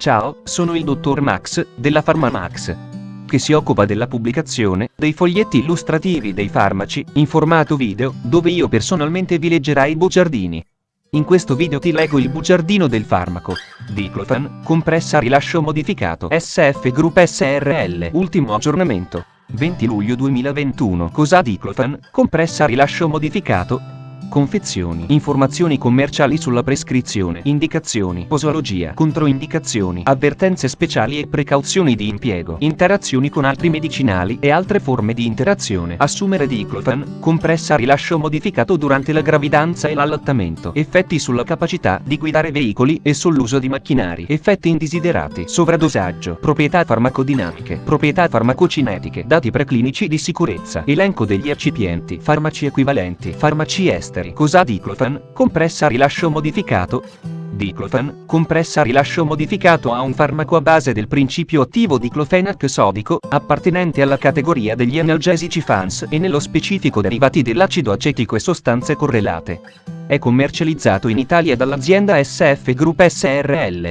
Ciao, sono il dottor Max, della PharmaMax, che si occupa della pubblicazione dei foglietti illustrativi dei farmaci, in formato video, dove io personalmente vi leggerai i bugiardini. In questo video ti leggo il bugiardino del farmaco Diclofan, compressa a rilascio modificato SF Group SRL, ultimo aggiornamento 20 luglio 2021. Cos'ha Diclofan, compressa a rilascio modificato? Confezioni, informazioni commerciali sulla prescrizione, indicazioni, posologia, controindicazioni, avvertenze speciali e precauzioni di impiego, interazioni con altri medicinali e altre forme di interazione. Assumere Diclofan, compressa a rilascio modificato durante la gravidanza e l'allattamento. Effetti sulla capacità di guidare veicoli e sull'uso di macchinari. Effetti indesiderati. Sovradosaggio. Proprietà farmacodinamiche. Proprietà farmacocinetiche. Dati preclinici di sicurezza. Elenco degli eccipienti. Farmaci equivalenti. Farmaci esteri. Cos'ha Diclofan, compressa a rilascio modificato? Diclofan, compressa a rilascio modificato ha un farmaco a base del principio attivo diclofenac sodico, appartenente alla categoria degli analgesici FANS e nello specifico derivati dell'acido acetico e sostanze correlate. È commercializzato in Italia dall'azienda SF Group SRL.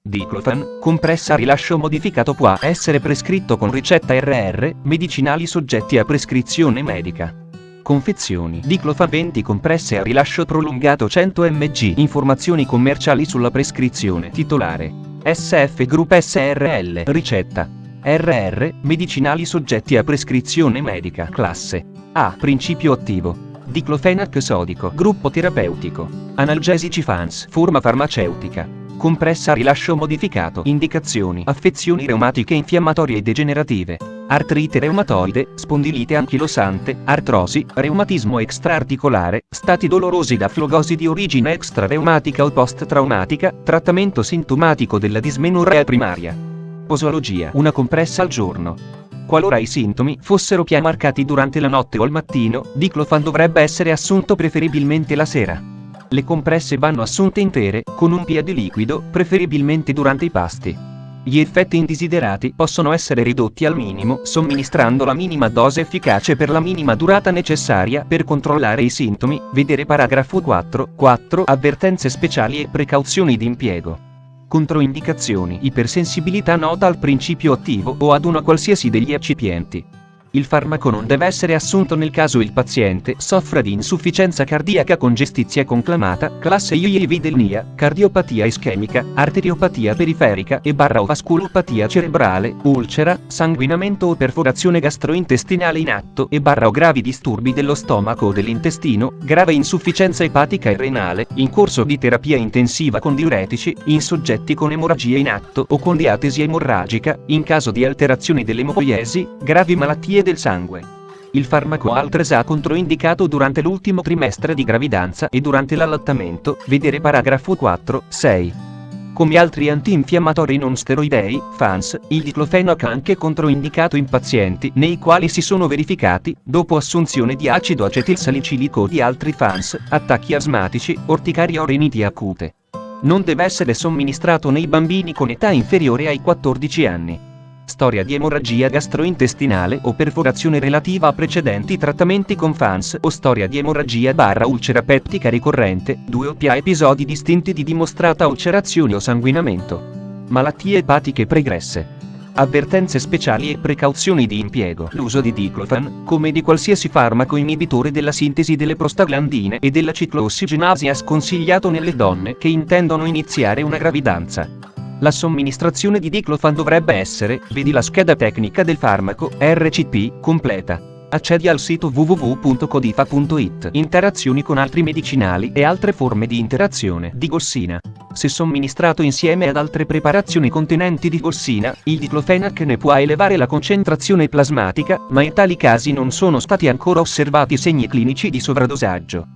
Diclofan, compressa a rilascio modificato può essere prescritto con ricetta RR, medicinali soggetti a prescrizione medica. Confezioni. Diclofan 20 compresse a rilascio prolungato 100 mg. Informazioni commerciali sulla prescrizione. Titolare: SF Group SRL. Ricetta: RR, medicinali soggetti a prescrizione medica. Classe A. Principio attivo: diclofenac sodico. Gruppo terapeutico: analgesici FANS. Forma farmaceutica: compressa a rilascio modificato. Indicazioni: affezioni reumatiche infiammatorie e degenerative, artrite reumatoide, spondilite anchilosante, artrosi, reumatismo extraarticolare, stati dolorosi da flogosi di origine extrareumatica o post-traumatica, trattamento sintomatico della dismenorrea primaria. Posologia: una compressa al giorno. Qualora i sintomi fossero marcati durante la notte o al mattino, Diclofan dovrebbe essere assunto preferibilmente la sera. Le compresse vanno assunte intere, con un piede liquido, preferibilmente durante i pasti. Gli effetti indesiderati possono essere ridotti al minimo somministrando la minima dose efficace per la minima durata necessaria per controllare i sintomi, vedere paragrafo 4, avvertenze speciali e precauzioni di impiego. Controindicazioni: ipersensibilità nota al principio attivo o ad una qualsiasi degli eccipienti. Il farmaco non deve essere assunto nel caso il paziente soffra di insufficienza cardiaca con gestizia conclamata, classe IIV-delnia, cardiopatia ischemica, arteriopatia periferica e / vasculopatia cerebrale, ulcera, sanguinamento o perforazione gastrointestinale in atto e / o gravi disturbi dello stomaco o dell'intestino, grave insufficienza epatica e renale, in corso di terapia intensiva con diuretici, in soggetti con emorragia in atto o con diatesi emorragica, in caso di alterazioni dell'emopoiesi, gravi malattie del sangue. Il farmaco altresì controindicato durante l'ultimo trimestre di gravidanza e durante l'allattamento, vedere paragrafo 6. Come altri antinfiammatori non steroidei, FANS, il diclofenac è anche controindicato in pazienti nei quali si sono verificati, dopo assunzione di acido acetilsalicilico o di altri FANS, attacchi asmatici, orticaria o riniti acute. Non deve essere somministrato nei bambini con età inferiore ai 14 anni. Storia di emorragia gastrointestinale o perforazione relativa a precedenti trattamenti con FANS o storia di emorragia / ulcera peptica ricorrente, 2 o più episodi distinti di dimostrata ulcerazione o sanguinamento. Malattie epatiche pregresse. Avvertenze speciali e precauzioni di impiego. L'uso di Diclofan, come di qualsiasi farmaco inibitore della sintesi delle prostaglandine e della cicloossigenasi, è sconsigliato nelle donne che intendono iniziare una gravidanza. La somministrazione di Diclofan dovrebbe essere, vedi la scheda tecnica del farmaco, RCP, completa. Accedi al sito www.codifa.it. Interazioni con altri medicinali e altre forme di interazione. Digoxina. Se somministrato insieme ad altre preparazioni contenenti digoxina, il diclofenac ne può elevare la concentrazione plasmatica, ma in tali casi non sono stati ancora osservati segni clinici di sovradosaggio.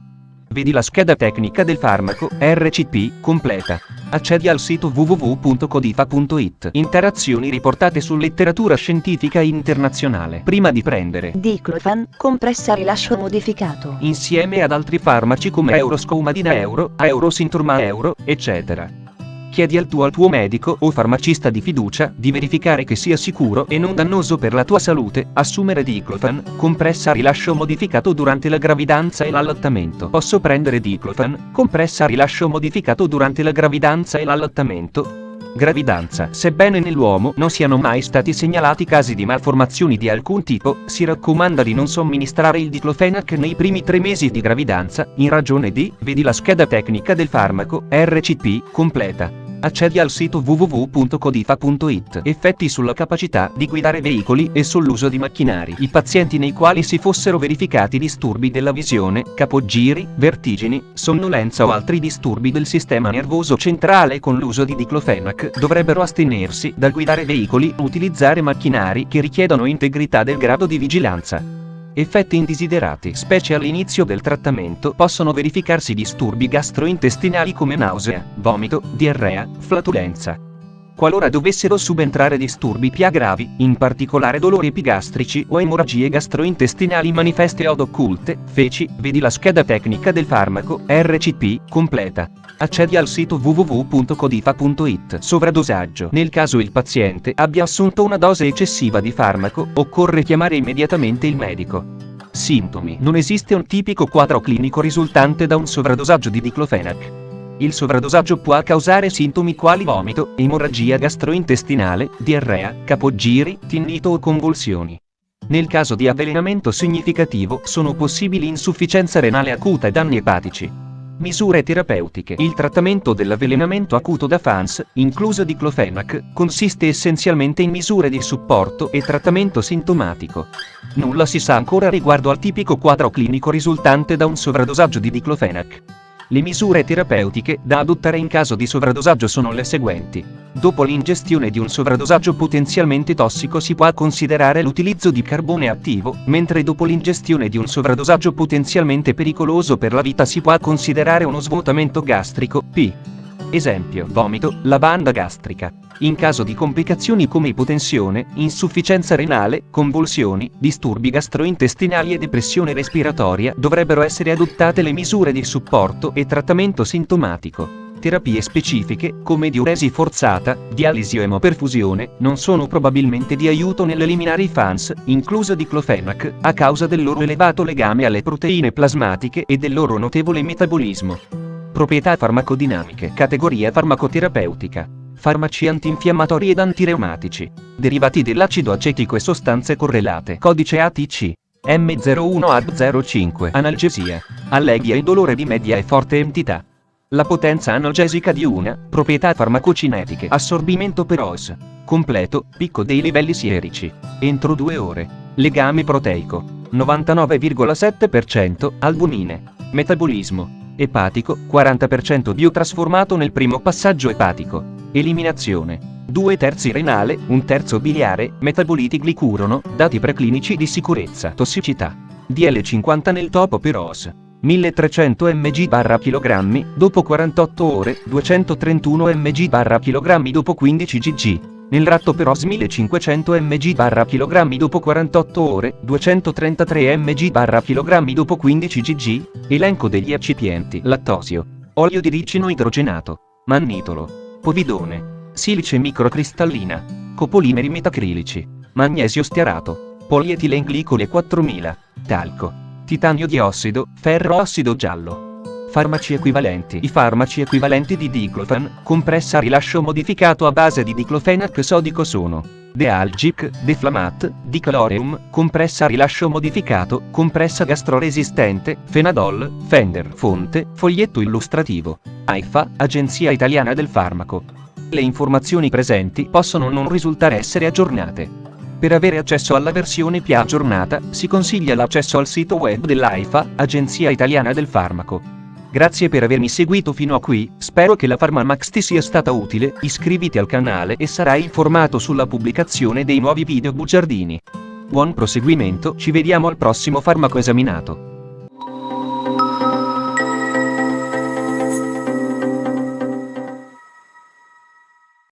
Vedi la scheda tecnica del farmaco, RCP, completa. Accedi al sito www.codifa.it. Interazioni riportate su letteratura scientifica internazionale. Prima di prendere Diclofan, compressa a rilascio modificato, insieme ad altri farmaci come Euroscoumedina Euro, Eurosinturma Euro, eccetera. Chiedi al tuo medico o farmacista di fiducia di verificare che sia sicuro e non dannoso per la tua salute assumere Diclofan, compressa a rilascio modificato durante la gravidanza e l'allattamento. Posso prendere Diclofan, compressa a rilascio modificato durante la gravidanza e l'allattamento? Gravidanza. Sebbene nell'uomo non siano mai stati segnalati casi di malformazioni di alcun tipo, si raccomanda di non somministrare il diclofenac nei primi 3 mesi di gravidanza, in ragione di, vedi la scheda tecnica del farmaco, RCP, completa. Accedi al sito www.codifa.it. Effetti sulla capacità di guidare veicoli e sull'uso di macchinari. I pazienti nei quali si fossero verificati disturbi della visione, capogiri, vertigini, sonnolenza o altri disturbi del sistema nervoso centrale con l'uso di diclofenac dovrebbero astenersi dal guidare veicoli o utilizzare macchinari che richiedono integrità del grado di vigilanza. Effetti indesiderati. Specie all'inizio del trattamento possono verificarsi disturbi gastrointestinali come nausea, vomito, diarrea, flatulenza. Qualora dovessero subentrare disturbi più gravi, in particolare dolori epigastrici o emorragie gastrointestinali manifeste od occulte, feci, vedi la scheda tecnica del farmaco, RCP, completa. Accedi al sito www.codifa.it. Sovradosaggio. Nel caso il paziente abbia assunto una dose eccessiva di farmaco, occorre chiamare immediatamente il medico. Sintomi. Non esiste un tipico quadro clinico risultante da un sovradosaggio di diclofenac. Il sovradosaggio può causare sintomi quali vomito, emorragia gastrointestinale, diarrea, capogiri, tinnito o convulsioni. Nel caso di avvelenamento significativo sono possibili insufficienza renale acuta e danni epatici. Misure terapeutiche. Il trattamento dell'avvelenamento acuto da FANS, incluso diclofenac, consiste essenzialmente in misure di supporto e trattamento sintomatico. Nulla si sa ancora riguardo al tipico quadro clinico risultante da un sovradosaggio di diclofenac. Le misure terapeutiche da adottare in caso di sovradosaggio sono le seguenti. Dopo l'ingestione di un sovradosaggio potenzialmente tossico si può considerare l'utilizzo di carbone attivo, mentre dopo l'ingestione di un sovradosaggio potenzialmente pericoloso per la vita si può considerare uno svuotamento gastrico, P. Esempio, vomito, lavanda gastrica. In caso di complicazioni come ipotensione, insufficienza renale, convulsioni, disturbi gastrointestinali e depressione respiratoria, dovrebbero essere adottate le misure di supporto e trattamento sintomatico. Terapie specifiche, come diuresi forzata, dialisi o emoperfusione, non sono probabilmente di aiuto nell'eliminare i FANS, incluso diclofenac, a causa del loro elevato legame alle proteine plasmatiche e del loro notevole metabolismo. Proprietà farmacodinamiche. Categoria farmacoterapeutica. Farmaci antinfiammatori ed antireumatici. Derivati dell'acido acetico e sostanze correlate. Codice ATC. M01AB05. Analgesia. Alleghia il dolore di media e forte entità. La potenza analgesica di una. Proprietà farmacocinetiche. Assorbimento per OS. Completo. Picco dei livelli sierici. Entro 2 ore. Legame proteico. 99,7%. Albumine. Metabolismo. Epatico, 40% biotrasformato nel primo passaggio epatico. Eliminazione. 2/3 renale, 1/3 biliare, metaboliti glicurono, dati preclinici di sicurezza. Tossicità. DL50 nel topo per OS. 1300 mg/kg, dopo 48 ore, 231 mg/kg dopo 15 gg. Nel ratto per OS 1500 mg/kg dopo 48 ore, 233 mg/kg dopo 15 gg. Elenco degli eccipienti: lattosio, olio di ricino idrogenato, mannitolo, povidone, silice microcristallina, copolimeri metacrilici, magnesio stearato, polietilenglicole 4000, talco, titanio diossido, ferro ossido giallo. Farmaci equivalenti. I farmaci equivalenti di diclofan, compressa a rilascio modificato a base di diclofenac sodico sono: Dealgic, Deflamat, Dicloreum, compressa a rilascio modificato, compressa gastroresistente, Fenadol, Fender. Fonte, foglietto illustrativo. AIFA, Agenzia Italiana del Farmaco. Le informazioni presenti possono non risultare essere aggiornate. Per avere accesso alla versione più aggiornata, si consiglia l'accesso al sito web dell'AIFA, Agenzia Italiana del Farmaco. Grazie per avermi seguito fino a qui, spero che la PharmaMax ti sia stata utile, iscriviti al canale e sarai informato sulla pubblicazione dei nuovi video bugiardini. Buon proseguimento, ci vediamo al prossimo farmaco esaminato.